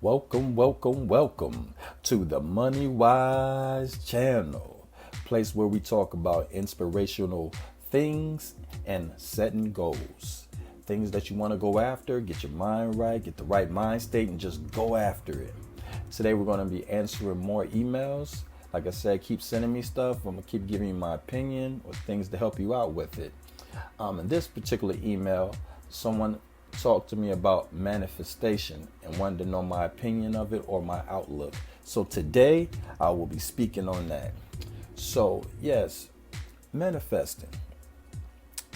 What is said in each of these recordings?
Welcome to the MoneyWise Channel, place where we talk about inspirational things and setting goals. Things that you want to go after, get your mind right, get the right mind state, and just go after it. Today we're going to be answering more emails. Like I said, keep sending me stuff. I'm going to keep giving you my opinion or things to help you out with it. In this particular email, someone talked to me about manifestation and wanted to know my opinion of it or my outlook. So today I will be speaking on that. So yes, manifesting.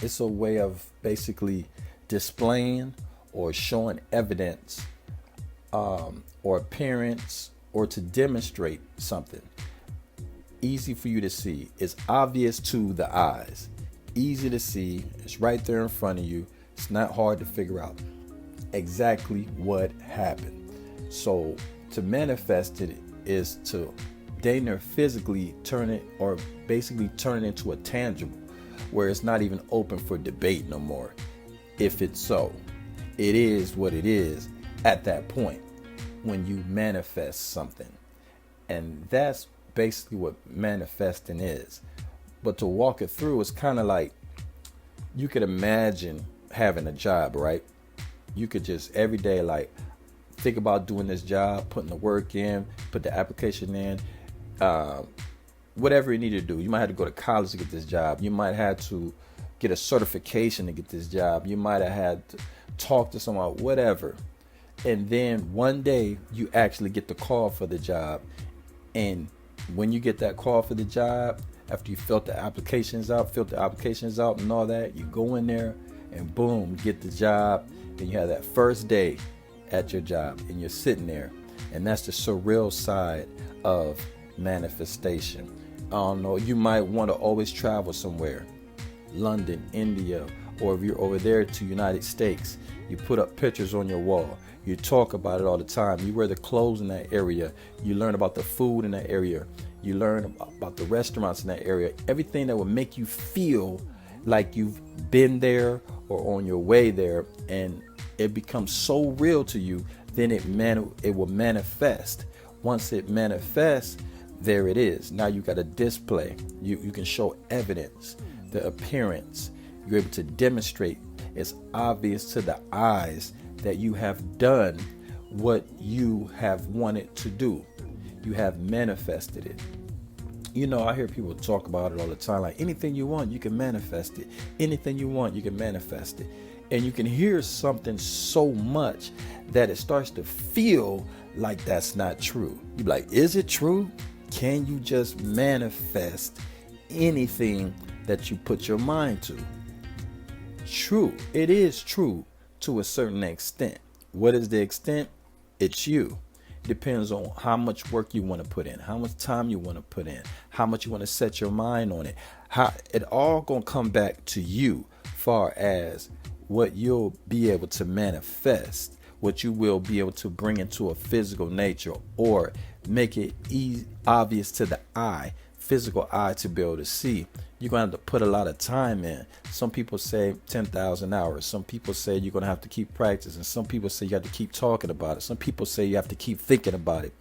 It's a way of basically displaying or showing evidence or appearance or to demonstrate something. Easy for you to see. It's obvious to the eyes. Easy to see. It's right there in front of you. It's not hard to figure out exactly what happened. So to manifest it is to physically turn it or basically turn it into a tangible where it's not even open for debate no more. If it's so, it is what it is at that point when you manifest something. And that's basically what manifesting is. But to walk it through, it's kind of like you could imagine having a job, right? You could just every day like think about doing this job, putting the work in, put the application in, whatever you need to do. You might have to go to college to get this job. You might have to get a certification to get this job. You might have had to talk to someone, whatever. And then one day you actually get the call for the job. And when you get that call for the job, after you filled the applications out and all that, you go in there and boom, get the job. Then you have that first day at your job and you're sitting there. And that's the surreal side of manifestation. I don't know, you might want to always travel somewhere. London, India, or if you're over there to United States, you put up pictures on your wall. You talk about it all the time. You wear the clothes in that area. You learn about the food in that area. You learn about the restaurants in that area. Everything that will make you feel like you've been there or on your way there, and it becomes so real to you, then it will manifest. Once it manifests, there it is. Now you got a display. You can show evidence, the appearance. You're able to demonstrate. It's obvious to the eyes that you have done what you have wanted to do. You have manifested it. You know, I hear people talk about it all the time. Like anything you want, you can manifest it. Anything you want, you can manifest it. And you can hear something so much that it starts to feel like that's not true. You're like, is it true? Can you just manifest anything that you put your mind to? True. It is true to a certain extent. What is the extent? It's you. Depends on how much work you want to put in, how much time you want to put in, how much you want to set your mind on it. How it all gonna come back to you, far as what you'll be able to manifest, what you will be able to bring into a physical nature, or make it obvious to the eye, physical eye, to be able to see. You're going to have to put a lot of time in. Some people say 10,000 hours. Some people say you're going to have to keep practicing. Some people say you have to keep talking about it. Some people say you have to keep thinking about it.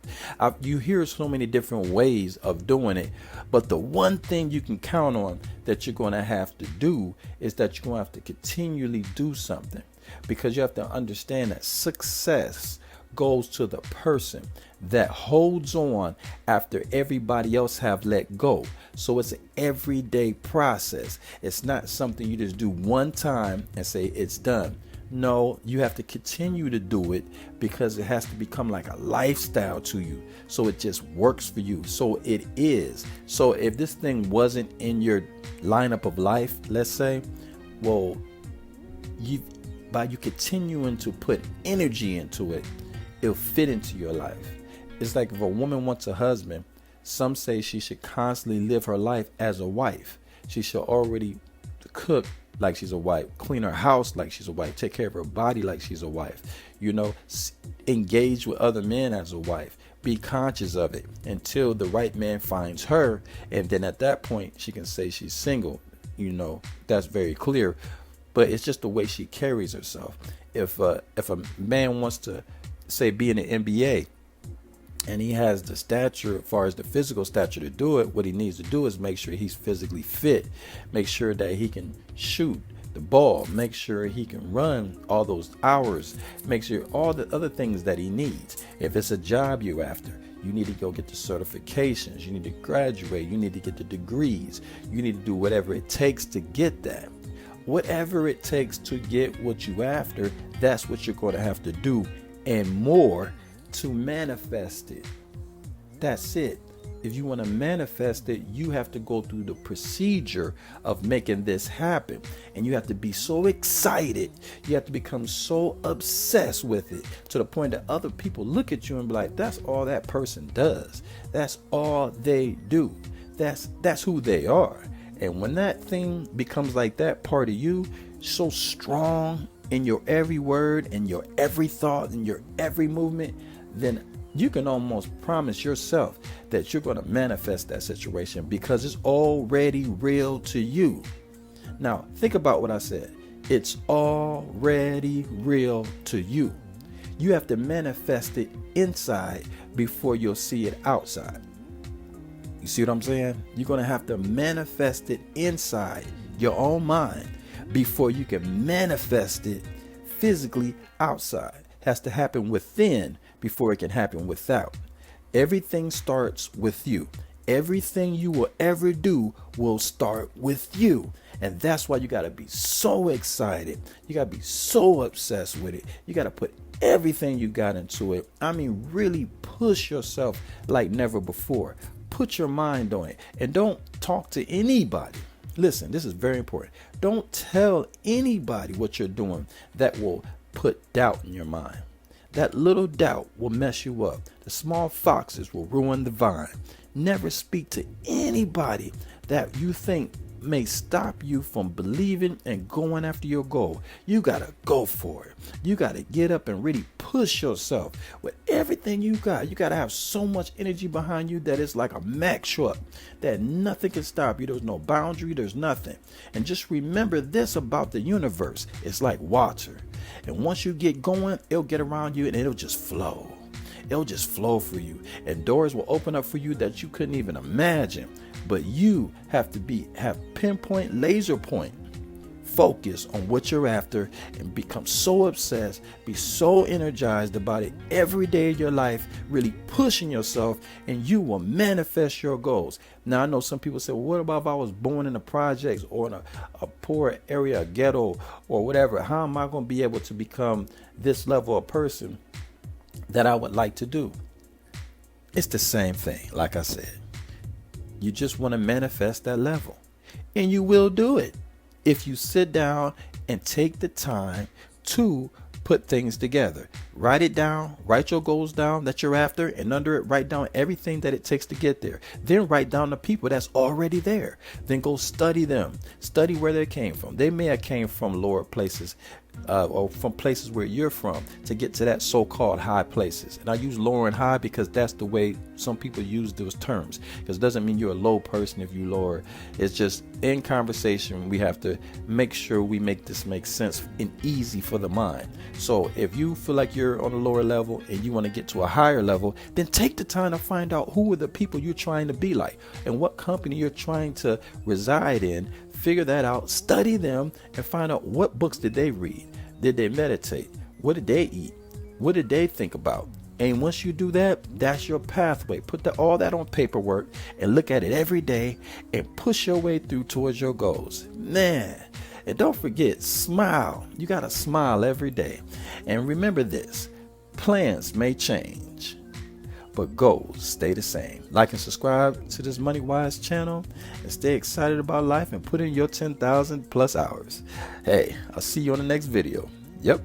You hear so many different ways of doing it. But the one thing you can count on that you're going to have to do is that you're going to have to continually do something. Because you have to understand that success goes to the person that holds on after everybody else have let go. So it's an everyday process. It's not something you just do one time and say it's done. No, you have to continue to do it because it has to become like a lifestyle to you. So it just works for you. So it is. So if this thing wasn't in your lineup of life, let's say, well, by you continuing to put energy into it, it'll fit into your life. It's like if a woman wants a husband, some say she should constantly live her life as a wife. She should already cook like she's a wife, clean her house like she's a wife, take care of her body like she's a wife, engage with other men as a wife, be conscious of it until the right man finds her. And then at that point, she can say she's single. That's very clear. But it's just the way she carries herself. If a man wants to say, be in the NBA, and he has the stature, as far as the physical stature to do it, what he needs to do is make sure he's physically fit, make sure that he can shoot the ball, make sure he can run all those hours, make sure all the other things that he needs. If it's a job you're after, you need to go get the certifications, you need to graduate, you need to get the degrees, you need to do whatever it takes to get that. Whatever it takes to get what you after, that's what you're going to have to do, and more, to manifest it. That's it. If you want to manifest it, you have to go through the procedure of making this happen. And you have to be so excited. You have to become so obsessed with it to the point that other people look at you and be like, that's all that person does. That's all they do. That's who they are. And when that thing becomes like that part of you, so strong in your every word and your every thought and your every movement, then you can almost promise yourself that you're going to manifest that situation because it's already real to you. Now, think about what I said. It's already real to you. You have to manifest it inside before you'll see it outside. You see what I'm saying? You're going to have to manifest it inside your own mind before you can manifest it physically outside. It has to happen within before it can happen without. Everything starts with you. Everything you will ever do will start with you. And that's why you got to be so excited. You got to be so obsessed with it. You got to put everything you got into it. I mean, really push yourself like never before. Put your mind on it. And don't talk to anybody. Listen, this is very important. Don't tell anybody what you're doing that will put doubt in your mind. That little doubt will mess you up. The small foxes will ruin the vine. Never speak to anybody that you think may stop you from believing and going after your goal. You got to go for it. You got to get up and really push yourself with everything you got. You got to have so much energy behind you that it's like a Mack truck, that nothing can stop you. There's no boundary. There's nothing. And just remember this about the universe. It's like water. And once you get going, it'll get around you and it'll just flow. It'll just flow for you. And doors will open up for you that you couldn't even imagine. But you have to have pinpoint, laser point focus on what you're after and become so obsessed, be so energized about it every day of your life, really pushing yourself, and you will manifest your goals. Now, I know some people say, well, what about if I was born in the projects or in a poor area, a ghetto or whatever? How am I going to be able to become this level of person that I would like to do? It's the same thing. Like I said, you just want to manifest that level, and you will do it if you sit down and take the time to put things together. Write it down, write your goals down that you're after, and under it, write down everything that it takes to get there. Then write down the people that's already there. Then go study them, study where they came from. They may have came from lower places, or from places where you're from to get to that so-called high places. And I use lower and high because that's the way some people use those terms, because it doesn't mean you're a low person if you lower. It's just in conversation we have to make sure we make this make sense and easy for the mind. So if you feel like you're on a lower level and you want to get to a higher level, then take the time to find out who are the people you're trying to be like and what company you're trying to reside in. Figure that out, study them, and find out what books did they read. Did they meditate? What did they eat? What did they think about? And once you do that, that's your pathway. Put all that on paperwork and look at it every day and push your way through towards your goals. Man, and don't forget, smile. You got to smile every day. And remember this, plans may change, but goals stay the same. Like and subscribe to this MoneyWise channel and stay excited about life and put in your 10,000 plus hours. Hey, I'll see you on the next video. Yep.